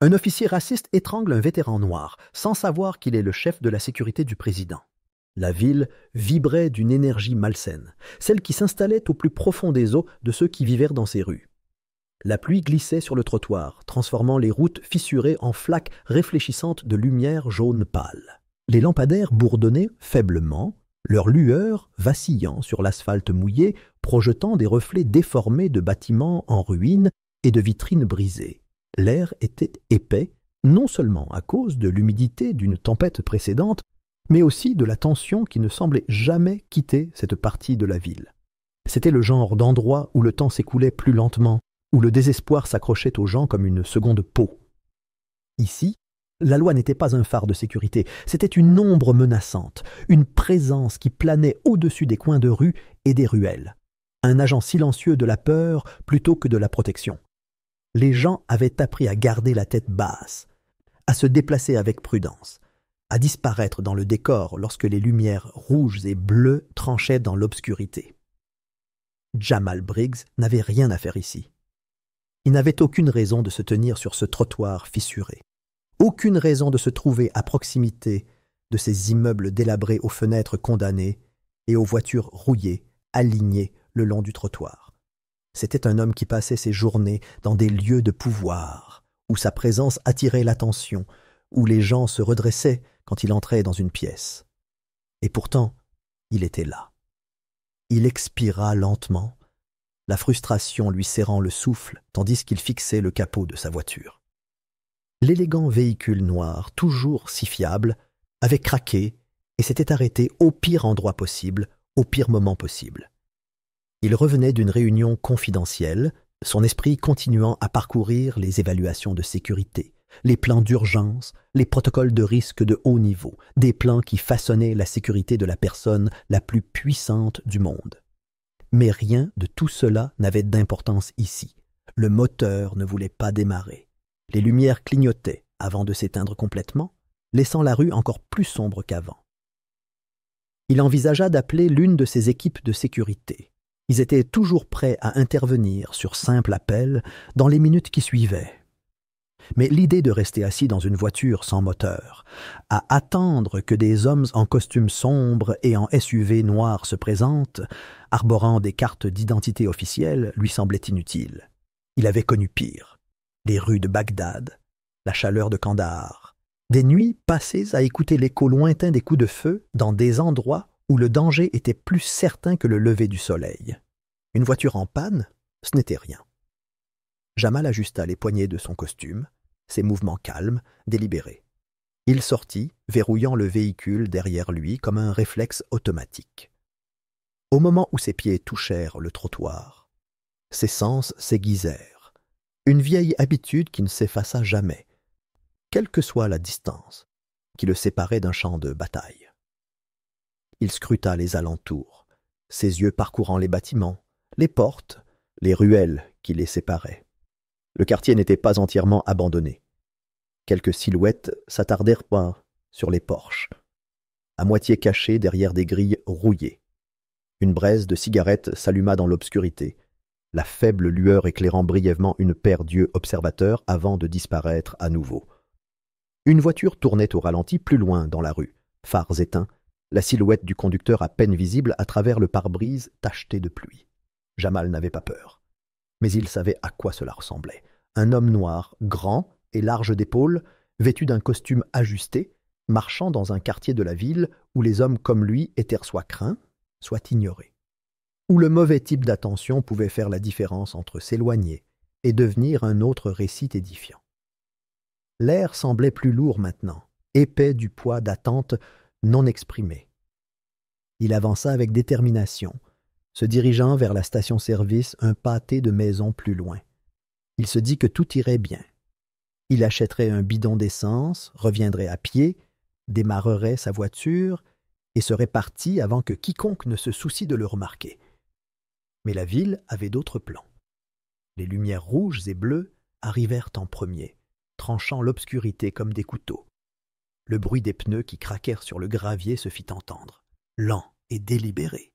Un officier raciste étrangle un vétéran noir, sans savoir qu'il est le chef de la sécurité du président. La ville vibrait d'une énergie malsaine, celle qui s'installait au plus profond des os de ceux qui vivaient dans ces rues. La pluie glissait sur le trottoir, transformant les routes fissurées en flaques réfléchissantes de lumière jaune pâle. Les lampadaires bourdonnaient faiblement, leurs lueurs vacillant sur l'asphalte mouillé, projetant des reflets déformés de bâtiments en ruine et de vitrines brisées. L'air était épais, non seulement à cause de l'humidité d'une tempête précédente, mais aussi de la tension qui ne semblait jamais quitter cette partie de la ville. C'était le genre d'endroit où le temps s'écoulait plus lentement, où le désespoir s'accrochait aux gens comme une seconde peau. Ici, la loi n'était pas un phare de sécurité, c'était une ombre menaçante, une présence qui planait au-dessus des coins de rue et des ruelles. Un agent silencieux de la peur plutôt que de la protection. Les gens avaient appris à garder la tête basse, à se déplacer avec prudence, à disparaître dans le décor lorsque les lumières rouges et bleues tranchaient dans l'obscurité. Jamal Briggs n'avait rien à faire ici. Il n'avait aucune raison de se tenir sur ce trottoir fissuré, aucune raison de se trouver à proximité de ces immeubles délabrés aux fenêtres condamnées et aux voitures rouillées, alignées le long du trottoir. C'était un homme qui passait ses journées dans des lieux de pouvoir, où sa présence attirait l'attention, où les gens se redressaient quand il entrait dans une pièce. Et pourtant, il était là. Il expira lentement, la frustration lui serrant le souffle tandis qu'il fixait le capot de sa voiture. L'élégant véhicule noir, toujours si fiable, avait craqué et s'était arrêté au pire endroit possible, au pire moment possible. Il revenait d'une réunion confidentielle, son esprit continuant à parcourir les évaluations de sécurité, les plans d'urgence, les protocoles de risque de haut niveau, des plans qui façonnaient la sécurité de la personne la plus puissante du monde. Mais rien de tout cela n'avait d'importance ici. Le moteur ne voulait pas démarrer. Les lumières clignotaient avant de s'éteindre complètement, laissant la rue encore plus sombre qu'avant. Il envisagea d'appeler l'une de ses équipes de sécurité. Ils étaient toujours prêts à intervenir sur simple appel dans les minutes qui suivaient. Mais l'idée de rester assis dans une voiture sans moteur, à attendre que des hommes en costume sombre et en SUV noir se présentent, arborant des cartes d'identité officielles, lui semblait inutile. Il avait connu pire. Les rues de Bagdad, la chaleur de Kandahar, des nuits passées à écouter l'écho lointain des coups de feu dans des endroits où le danger était plus certain que le lever du soleil. Une voiture en panne, ce n'était rien. Jamal ajusta les poignets de son costume, ses mouvements calmes, délibérés. Il sortit, verrouillant le véhicule derrière lui comme un réflexe automatique. Au moment où ses pieds touchèrent le trottoir, ses sens s'aiguisèrent. Une vieille habitude qui ne s'effaça jamais, quelle que soit la distance qui le séparait d'un champ de bataille. Il scruta les alentours, ses yeux parcourant les bâtiments, les portes, les ruelles qui les séparaient. Le quartier n'était pas entièrement abandonné. Quelques silhouettes s'attardèrent sur les porches, à moitié cachées derrière des grilles rouillées. Une braise de cigarette s'alluma dans l'obscurité, la faible lueur éclairant brièvement une paire d'yeux observateurs avant de disparaître à nouveau. Une voiture tournait au ralenti plus loin dans la rue, phares éteints, la silhouette du conducteur à peine visible à travers le pare-brise tacheté de pluie. Jamal n'avait pas peur. Mais il savait à quoi cela ressemblait. Un homme noir, grand et large d'épaules, vêtu d'un costume ajusté, marchant dans un quartier de la ville où les hommes comme lui étaient soit craints, soit ignorés. Où le mauvais type d'attention pouvait faire la différence entre s'éloigner et devenir un autre récit édifiant. L'air semblait plus lourd maintenant, épais du poids d'attentes non exprimées. Il avança avec détermination, se dirigeant vers la station-service un pâté de maisons plus loin. Il se dit que tout irait bien. Il achèterait un bidon d'essence, reviendrait à pied, démarrerait sa voiture et serait parti avant que quiconque ne se soucie de le remarquer. Mais la ville avait d'autres plans. Les lumières rouges et bleues arrivèrent en premier, tranchant l'obscurité comme des couteaux. Le bruit des pneus qui craquèrent sur le gravier se fit entendre, lent et délibéré.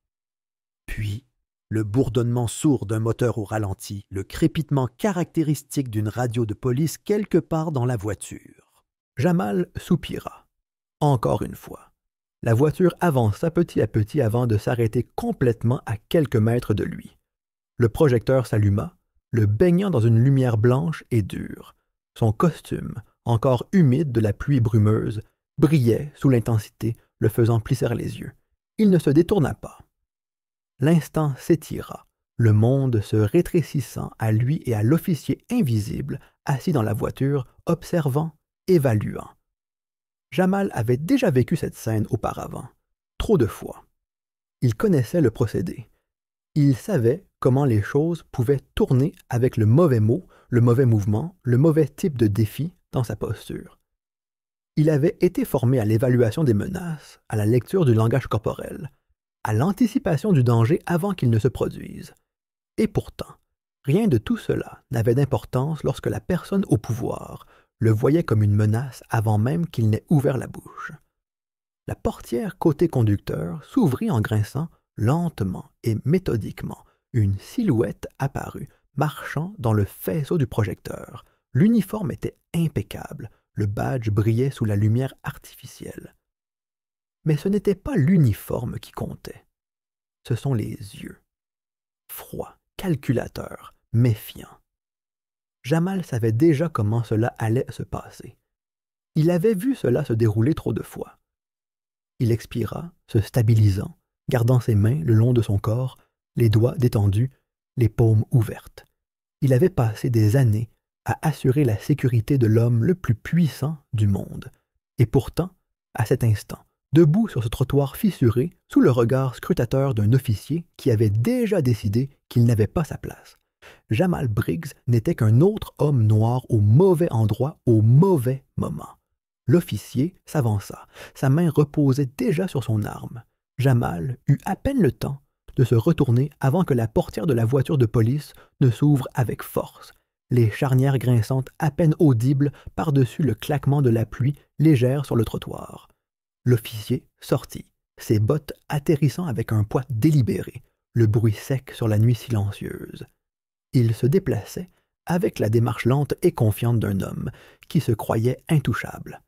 Puis Le bourdonnement sourd d'un moteur au ralenti, le crépitement caractéristique d'une radio de police quelque part dans la voiture. Jamal soupira. Encore une fois. La voiture avança petit à petit avant de s'arrêter complètement à quelques mètres de lui. Le projecteur s'alluma, le baignant dans une lumière blanche et dure. Son costume, encore humide de la pluie brumeuse, brillait sous l'intensité, le faisant plisser les yeux. Il ne se détourna pas. L'instant s'étira, le monde se rétrécissant à lui et à l'officier invisible, assis dans la voiture, observant, évaluant. Jamal avait déjà vécu cette scène auparavant, trop de fois. Il connaissait le procédé. Il savait comment les choses pouvaient tourner avec le mauvais mot, le mauvais mouvement, le mauvais type de défi dans sa posture. Il avait été formé à l'évaluation des menaces, à la lecture du langage corporel, à l'anticipation du danger avant qu'il ne se produise. Et pourtant, rien de tout cela n'avait d'importance lorsque la personne au pouvoir le voyait comme une menace avant même qu'il n'ait ouvert la bouche. La portière côté conducteur s'ouvrit en grinçant lentement et méthodiquement. Une silhouette apparut, marchant dans le faisceau du projecteur. L'uniforme était impeccable, le badge brillait sous la lumière artificielle. Mais ce n'était pas l'uniforme qui comptait. Ce sont les yeux. Froids, calculateurs, méfiants. Jamal savait déjà comment cela allait se passer. Il avait vu cela se dérouler trop de fois. Il expira, se stabilisant, gardant ses mains le long de son corps, les doigts détendus, les paumes ouvertes. Il avait passé des années à assurer la sécurité de l'homme le plus puissant du monde. Et pourtant, à cet instant, debout sur ce trottoir fissuré, sous le regard scrutateur d'un officier qui avait déjà décidé qu'il n'avait pas sa place, Jamal Briggs n'était qu'un autre homme noir au mauvais endroit au mauvais moment. L'officier s'avança, sa main reposait déjà sur son arme. Jamal eut à peine le temps de se retourner avant que la portière de la voiture de police ne s'ouvre avec force, les charnières grinçantes à peine audibles par-dessus le claquement de la pluie légère sur le trottoir. L'officier sortit, ses bottes atterrissant avec un poids délibéré, le bruit sec sur la nuit silencieuse. Il se déplaçait avec la démarche lente et confiante d'un homme qui se croyait intouchable.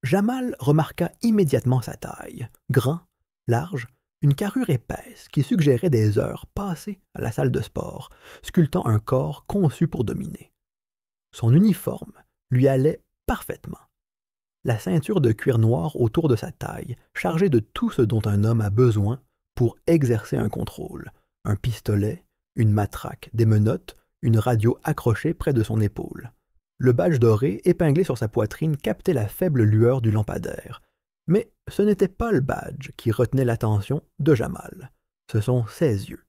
Jamal remarqua immédiatement sa taille, grand, large, une carrure épaisse qui suggérait des heures passées à la salle de sport, sculptant un corps conçu pour dominer. Son uniforme lui allait parfaitement. La ceinture de cuir noir autour de sa taille, chargée de tout ce dont un homme a besoin pour exercer un contrôle, un pistolet, une matraque, des menottes, une radio accrochée près de son épaule. Le badge doré épinglé sur sa poitrine captait la faible lueur du lampadaire. Mais ce n'était pas le badge qui retenait l'attention de Jamal. Ce sont ses yeux.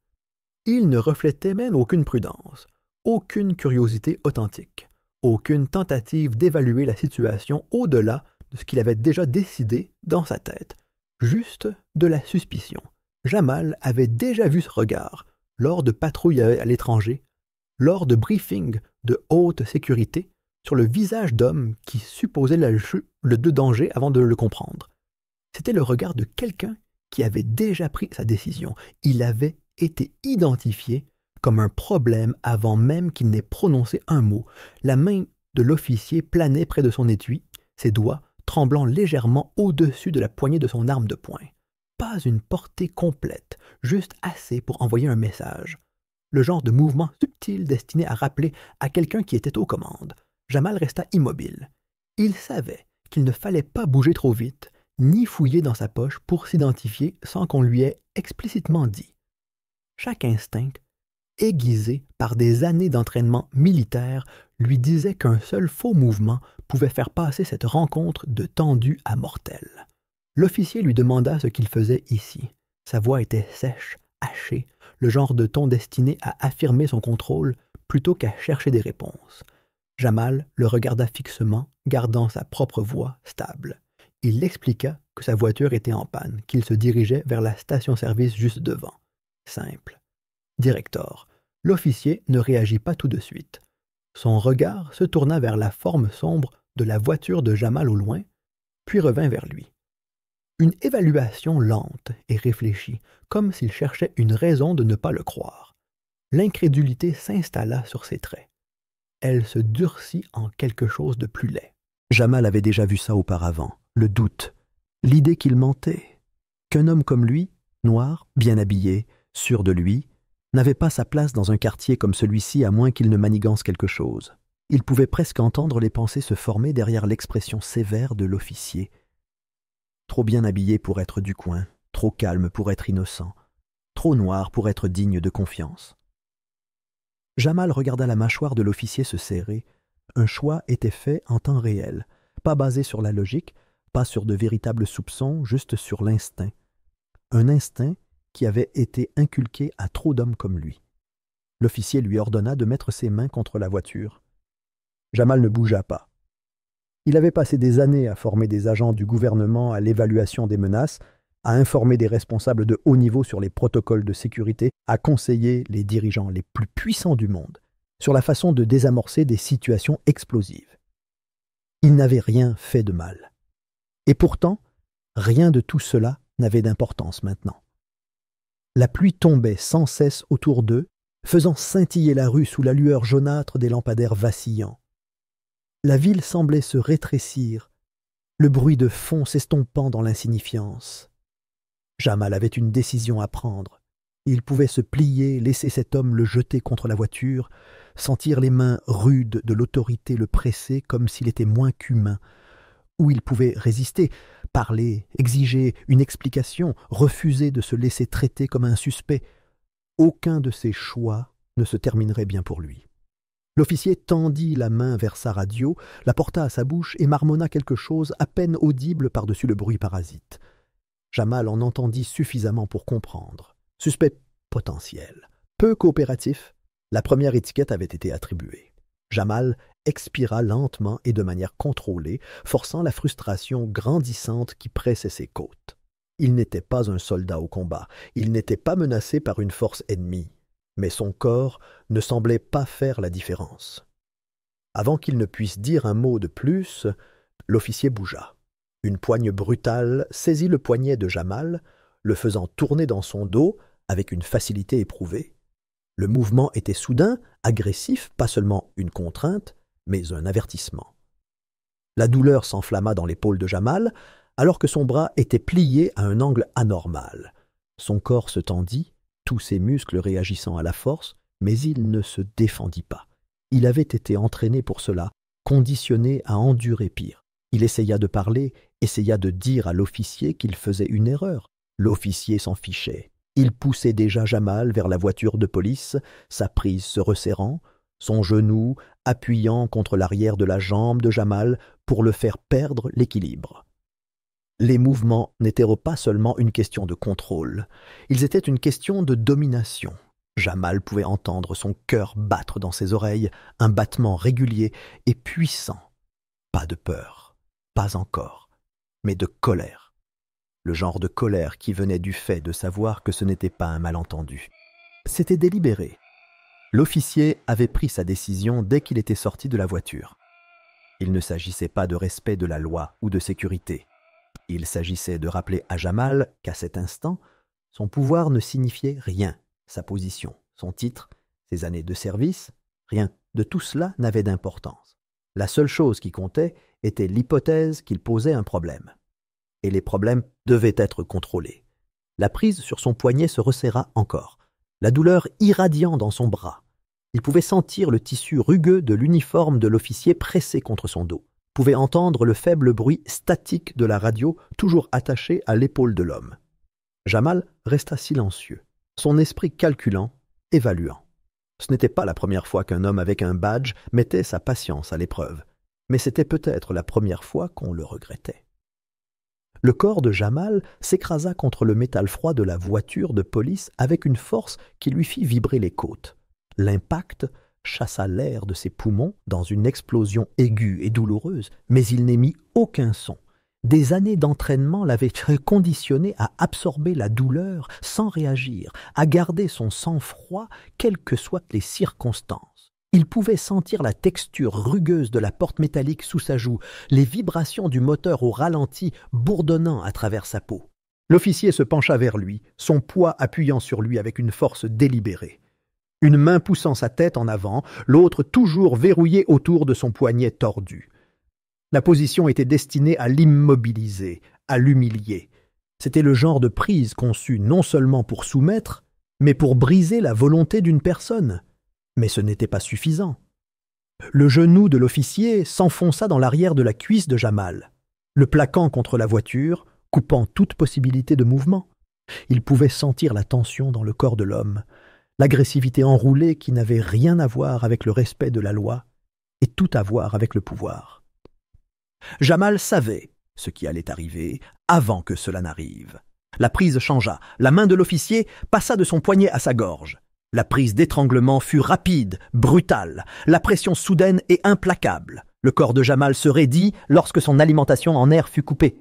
Il ne reflétait même aucune prudence, aucune curiosité authentique, aucune tentative d'évaluer la situation au-delà de ce qu'il avait déjà décidé dans sa tête, juste de la suspicion. Jamal avait déjà vu ce regard lors de patrouilles à l'étranger, lors de briefings de haute sécurité, sur le visage d'homme qui supposait le danger avant de le comprendre. C'était le regard de quelqu'un qui avait déjà pris sa décision. Il avait été identifié comme un problème avant même qu'il n'ait prononcé un mot. La main de l'officier planait près de son étui, ses doigts tremblant légèrement au-dessus de la poignée de son arme de poing. Pas une portée complète, juste assez pour envoyer un message. Le genre de mouvement subtil destiné à rappeler à quelqu'un qui était aux commandes. Jamal resta immobile. Il savait qu'il ne fallait pas bouger trop vite, ni fouiller dans sa poche pour s'identifier sans qu'on lui ait explicitement dit. Chaque instinct, aiguisé par des années d'entraînement militaire, lui disait qu'un seul faux mouvement pouvait faire passer cette rencontre de tendu à mortel. L'officier lui demanda ce qu'il faisait ici. Sa voix était sèche, hachée, le genre de ton destiné à affirmer son contrôle plutôt qu'à chercher des réponses. Jamal le regarda fixement, gardant sa propre voix stable. Il expliqua que sa voiture était en panne, qu'il se dirigeait vers la station-service juste devant. Simple. Director. L'officier ne réagit pas tout de suite. Son regard se tourna vers la forme sombre de la voiture de Jamal au loin, puis revint vers lui. Une évaluation lente et réfléchie, comme s'il cherchait une raison de ne pas le croire. L'incrédulité s'installa sur ses traits. Elle se durcit en quelque chose de plus laid. Jamal avait déjà vu ça auparavant, le doute, l'idée qu'il mentait, qu'un homme comme lui, noir, bien habillé, sûr de lui, n'avait pas sa place dans un quartier comme celui-ci à moins qu'il ne manigance quelque chose. Il pouvait presque entendre les pensées se former derrière l'expression sévère de l'officier. Trop bien habillé pour être du coin, trop calme pour être innocent, trop noir pour être digne de confiance. Jamal regarda la mâchoire de l'officier se serrer. Un choix était fait en temps réel, pas basé sur la logique, pas sur de véritables soupçons, juste sur l'instinct. Un instinct qui avait été inculqué à trop d'hommes comme lui. L'officier lui ordonna de mettre ses mains contre la voiture. Jamal ne bougea pas. Il avait passé des années à former des agents du gouvernement à l'évaluation des menaces, à informer des responsables de haut niveau sur les protocoles de sécurité, à conseiller les dirigeants les plus puissants du monde sur la façon de désamorcer des situations explosives. Il n'avait rien fait de mal. Et pourtant, rien de tout cela n'avait d'importance maintenant. La pluie tombait sans cesse autour d'eux, faisant scintiller la rue sous la lueur jaunâtre des lampadaires vacillants. La ville semblait se rétrécir, le bruit de fond s'estompant dans l'insignifiance. Jamal avait une décision à prendre. Il pouvait se plier, laisser cet homme le jeter contre la voiture, sentir les mains rudes de l'autorité le presser comme s'il était moins qu'humain, ou il pouvait résister, parler, exiger une explication, refuser de se laisser traiter comme un suspect. Aucun de ces choix ne se terminerait bien pour lui. L'officier tendit la main vers sa radio, la porta à sa bouche et marmonna quelque chose à peine audible par-dessus le bruit parasite. Jamal en entendit suffisamment pour comprendre. Suspect potentiel, peu coopératif, la première étiquette avait été attribuée. Jamal expira lentement et de manière contrôlée, forçant la frustration grandissante qui pressait ses côtes. Il n'était pas un soldat au combat, il n'était pas menacé par une force ennemie, mais son corps ne semblait pas faire la différence. Avant qu'il ne puisse dire un mot de plus, l'officier bougea. Une poigne brutale saisit le poignet de Jamal, le faisant tourner dans son dos avec une facilité éprouvée. Le mouvement était soudain, agressif, pas seulement une contrainte, mais un avertissement. La douleur s'enflamma dans l'épaule de Jamal, alors que son bras était plié à un angle anormal. Son corps se tendit, tous ses muscles réagissant à la force, mais il ne se défendit pas. Il avait été entraîné pour cela, conditionné à endurer pire. Il essaya de parler, essaya de dire à l'officier qu'il faisait une erreur. L'officier s'en fichait. Il poussait déjà Jamal vers la voiture de police, sa prise se resserrant, son genou appuyant contre l'arrière de la jambe de Jamal pour le faire perdre l'équilibre. Les mouvements n'étaient pas seulement une question de contrôle, ils étaient une question de domination. Jamal pouvait entendre son cœur battre dans ses oreilles, un battement régulier et puissant. Pas de peur, pas encore, mais de colère. Le genre de colère qui venait du fait de savoir que ce n'était pas un malentendu. C'était délibéré. L'officier avait pris sa décision dès qu'il était sorti de la voiture. Il ne s'agissait pas de respect de la loi ou de sécurité. Il s'agissait de rappeler à Jamal qu'à cet instant, son pouvoir ne signifiait rien. Sa position, son titre, ses années de service, rien de tout cela n'avait d'importance. La seule chose qui comptait était l'hypothèse qu'il posait un problème. Et les problèmes devaient être contrôlés. La prise sur son poignet se resserra encore, la douleur irradiant dans son bras. Il pouvait sentir le tissu rugueux de l'uniforme de l'officier pressé contre son dos, pouvait entendre le faible bruit statique de la radio toujours attachée à l'épaule de l'homme. Jamal resta silencieux, son esprit calculant, évaluant. Ce n'était pas la première fois qu'un homme avec un badge mettait sa patience à l'épreuve, mais c'était peut-être la première fois qu'on le regrettait. Le corps de Jamal s'écrasa contre le métal froid de la voiture de police avec une force qui lui fit vibrer les côtes. L'impact chassa l'air de ses poumons dans une explosion aiguë et douloureuse, mais il n'émit aucun son. Des années d'entraînement l'avaient conditionné à absorber la douleur sans réagir, à garder son sang-froid quelles que soient les circonstances. Il pouvait sentir la texture rugueuse de la porte métallique sous sa joue, les vibrations du moteur au ralenti bourdonnant à travers sa peau. L'officier se pencha vers lui, son poids appuyant sur lui avec une force délibérée. Une main poussant sa tête en avant, l'autre toujours verrouillée autour de son poignet tordu. La position était destinée à l'immobiliser, à l'humilier. C'était le genre de prise conçue non seulement pour soumettre, mais pour briser la volonté d'une personne. Mais ce n'était pas suffisant. Le genou de l'officier s'enfonça dans l'arrière de la cuisse de Jamal, le plaquant contre la voiture, coupant toute possibilité de mouvement. Il pouvait sentir la tension dans le corps de l'homme, l'agressivité enroulée qui n'avait rien à voir avec le respect de la loi et tout à voir avec le pouvoir. Jamal savait ce qui allait arriver avant que cela n'arrive. La prise changea, la main de l'officier passa de son poignet à sa gorge. La prise d'étranglement fut rapide, brutale, la pression soudaine et implacable. Le corps de Jamal se raidit lorsque son alimentation en air fut coupée.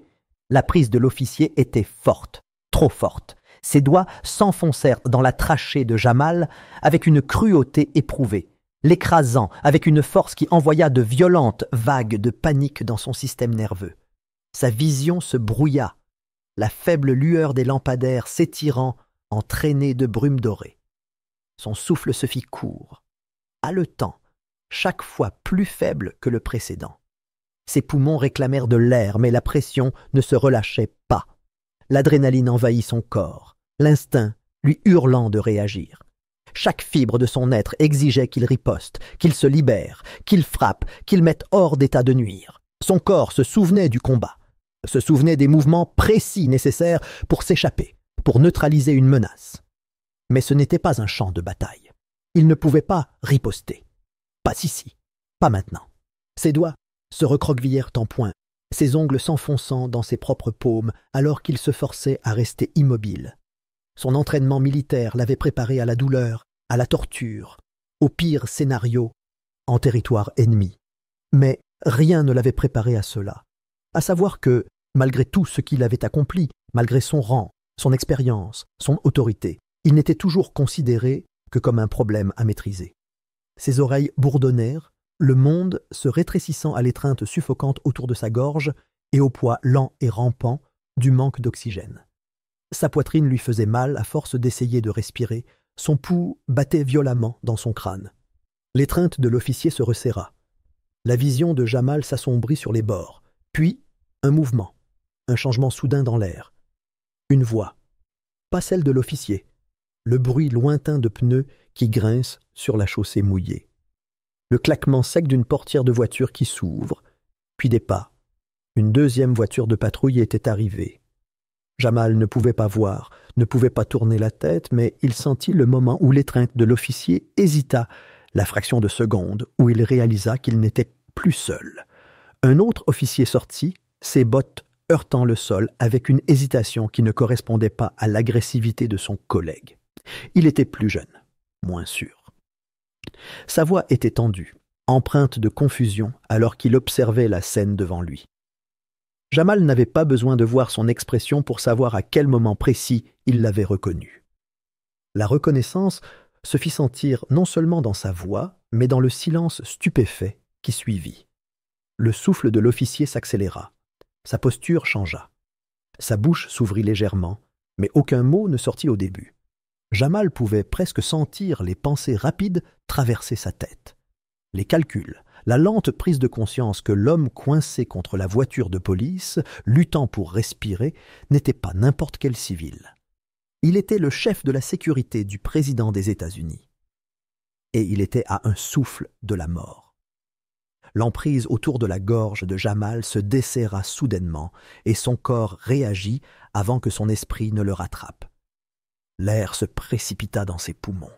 La prise de l'officier était forte, trop forte. Ses doigts s'enfoncèrent dans la trachée de Jamal avec une cruauté éprouvée, l'écrasant avec une force qui envoya de violentes vagues de panique dans son système nerveux. Sa vision se brouilla, la faible lueur des lampadaires s'étirant en traînées de brume dorée. Son souffle se fit court, haletant, chaque fois plus faible que le précédent. Ses poumons réclamèrent de l'air, mais la pression ne se relâchait pas. L'adrénaline envahit son corps, l'instinct lui hurlant de réagir. Chaque fibre de son être exigeait qu'il riposte, qu'il se libère, qu'il frappe, qu'il mette hors d'état de nuire. Son corps se souvenait du combat, se souvenait des mouvements précis nécessaires pour s'échapper, pour neutraliser une menace. Mais ce n'était pas un champ de bataille. Il ne pouvait pas riposter. Pas ici, pas maintenant. Ses doigts se recroquevillèrent en poing, ses ongles s'enfonçant dans ses propres paumes alors qu'il se forçait à rester immobile. Son entraînement militaire l'avait préparé à la douleur, à la torture, au pire scénario, en territoire ennemi. Mais rien ne l'avait préparé à cela. À savoir que, malgré tout ce qu'il avait accompli, malgré son rang, son expérience, son autorité, il n'était toujours considéré que comme un problème à maîtriser. Ses oreilles bourdonnèrent, le monde se rétrécissant à l'étreinte suffocante autour de sa gorge et au poids lent et rampant du manque d'oxygène. Sa poitrine lui faisait mal à force d'essayer de respirer, son pouls battait violemment dans son crâne. L'étreinte de l'officier se resserra. La vision de Jamal s'assombrit sur les bords, puis un mouvement, un changement soudain dans l'air. Une voix, pas celle de l'officier, le bruit lointain de pneus qui grincent sur la chaussée mouillée. Le claquement sec d'une portière de voiture qui s'ouvre, puis des pas. Une deuxième voiture de patrouille était arrivée. Jamal ne pouvait pas voir, ne pouvait pas tourner la tête, mais il sentit le moment où l'étreinte de l'officier hésita, la fraction de seconde où il réalisa qu'il n'était plus seul. Un autre officier sortit, ses bottes heurtant le sol avec une hésitation qui ne correspondait pas à l'agressivité de son collègue. Il était plus jeune, moins sûr. Sa voix était tendue, empreinte de confusion alors qu'il observait la scène devant lui. Jamal n'avait pas besoin de voir son expression pour savoir à quel moment précis il l'avait reconnu. La reconnaissance se fit sentir non seulement dans sa voix, mais dans le silence stupéfait qui suivit. Le souffle de l'officier s'accéléra. Sa posture changea. Sa bouche s'ouvrit légèrement, mais aucun mot ne sortit au début. Jamal pouvait presque sentir les pensées rapides traverser sa tête. Les calculs, la lente prise de conscience que l'homme coincé contre la voiture de police, luttant pour respirer, n'était pas n'importe quel civil. Il était le chef de la sécurité du président des États-Unis. Et il était à un souffle de la mort. L'emprise autour de la gorge de Jamal se desserra soudainement et son corps réagit avant que son esprit ne le rattrape. L'air se précipita dans ses poumons,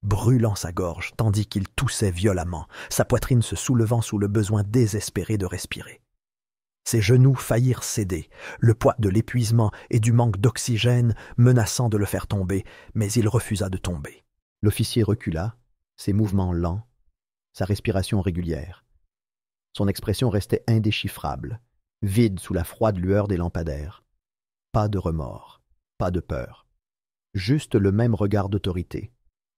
brûlant sa gorge tandis qu'il toussait violemment, sa poitrine se soulevant sous le besoin désespéré de respirer. Ses genoux faillirent céder, le poids de l'épuisement et du manque d'oxygène menaçant de le faire tomber, mais il refusa de tomber. L'officier recula, ses mouvements lents, sa respiration régulière. Son expression restait indéchiffrable, vide sous la froide lueur des lampadaires. Pas de remords, pas de peur. Juste le même regard d'autorité,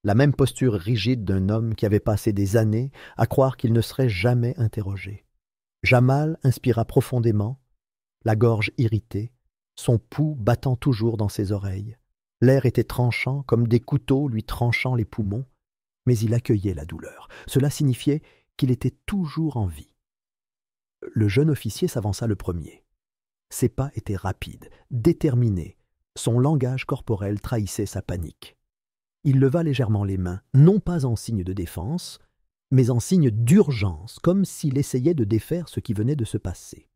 la même posture rigide d'un homme qui avait passé des années à croire qu'il ne serait jamais interrogé. Jamal inspira profondément, la gorge irritée, son pouls battant toujours dans ses oreilles. L'air était tranchant, comme des couteaux lui tranchant les poumons, mais il accueillait la douleur. Cela signifiait qu'il était toujours en vie. Le jeune officier s'avança le premier. Ses pas étaient rapides, déterminés. Son langage corporel trahissait sa panique. Il leva légèrement les mains, non pas en signe de défense, mais en signe d'urgence, comme s'il essayait de défaire ce qui venait de se passer.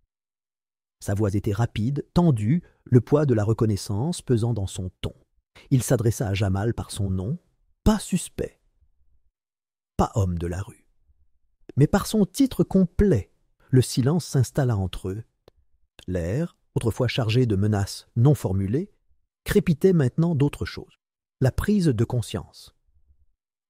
Sa voix était rapide, tendue, le poids de la reconnaissance pesant dans son ton. Il s'adressa à Jamal par son nom, pas suspect, pas homme de la rue, mais par son titre complet. Le silence s'installa entre eux. L'air, autrefois chargé de menaces non formulées, crépitait maintenant d'autre chose. La prise de conscience.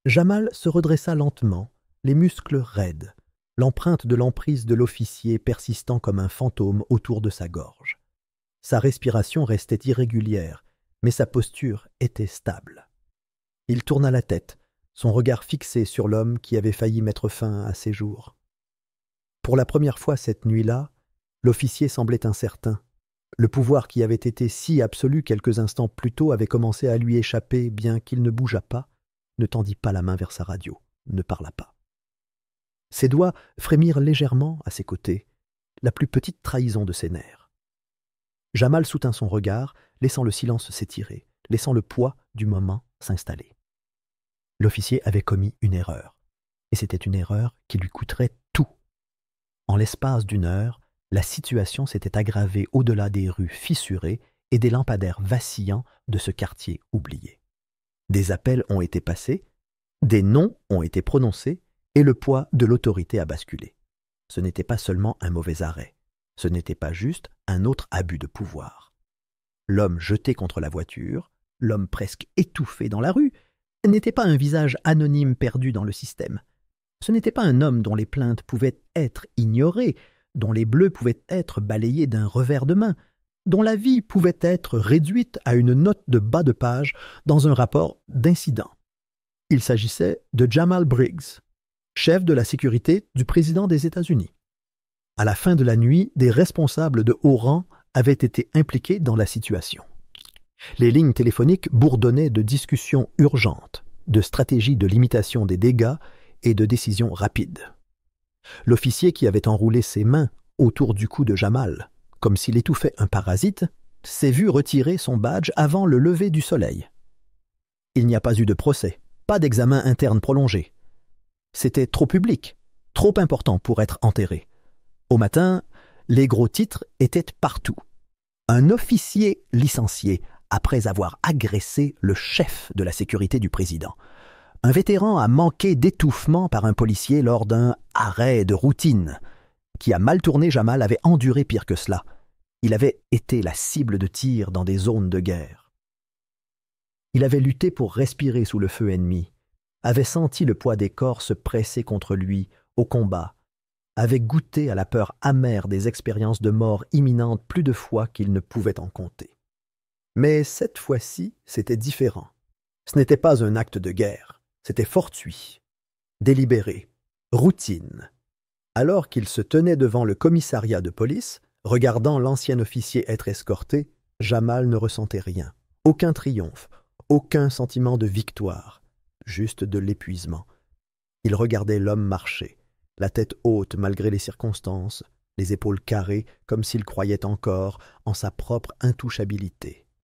Jamal se redressa lentement, les muscles raides, l'empreinte de l'emprise de l'officier persistant comme un fantôme autour de sa gorge. Sa respiration restait irrégulière, mais sa posture était stable. Il tourna la tête, son regard fixé sur l'homme qui avait failli mettre fin à ses jours. Pour la première fois cette nuit-là, l'officier semblait incertain. Le pouvoir qui avait été si absolu quelques instants plus tôt avait commencé à lui échapper, bien qu'il ne bougeât pas, ne tendit pas la main vers sa radio, ne parla pas. Ses doigts frémirent légèrement à ses côtés, la plus petite trahison de ses nerfs. Jamal soutint son regard, laissant le silence s'étirer, laissant le poids du moment s'installer. L'officier avait commis une erreur, et c'était une erreur qui lui coûterait tout. En l'espace d'une heure, la situation s'était aggravée au-delà des rues fissurées et des lampadaires vacillants de ce quartier oublié. Des appels ont été passés, des noms ont été prononcés, et le poids de l'autorité a basculé. Ce n'était pas seulement un mauvais arrêt, ce n'était pas juste un autre abus de pouvoir. L'homme jeté contre la voiture, l'homme presque étouffé dans la rue, n'était pas un visage anonyme perdu dans le système. Ce n'était pas un homme dont les plaintes pouvaient être ignorées, dont les bleus pouvaient être balayés d'un revers de main, dont la vie pouvait être réduite à une note de bas de page dans un rapport d'incident. Il s'agissait de Jamal Briggs, chef de la sécurité du président des États-Unis. À la fin de la nuit, des responsables de haut rang avaient été impliqués dans la situation. Les lignes téléphoniques bourdonnaient de discussions urgentes, de stratégies de limitation des dégâts et de décisions rapides. L'officier qui avait enroulé ses mains autour du cou de Jamal, comme s'il étouffait un parasite, s'est vu retirer son badge avant le lever du soleil. Il n'y a pas eu de procès, pas d'examen interne prolongé. C'était trop public, trop important pour être enterré. Au matin, les gros titres étaient partout. Un officier licencié après avoir agressé le chef de la sécurité du président. Un vétéran a manqué d'étouffement par un policier lors d'un arrêt de routine. Qui a mal tourné, Jamal avait enduré pire que cela. Il avait été la cible de tirs dans des zones de guerre. Il avait lutté pour respirer sous le feu ennemi, avait senti le poids des corps se presser contre lui au combat, avait goûté à la peur amère des expériences de mort imminente plus de fois qu'il ne pouvait en compter. Mais cette fois-ci, c'était différent. Ce n'était pas un acte de guerre, c'était fortuit, délibéré, routine. Alors qu'il se tenait devant le commissariat de police, regardant l'ancien officier être escorté, Jamal ne ressentait rien. Aucun triomphe, aucun sentiment de victoire, juste de l'épuisement. Il regardait l'homme marcher, la tête haute malgré les circonstances, les épaules carrées comme s'il croyait encore en sa propre intouchabilité.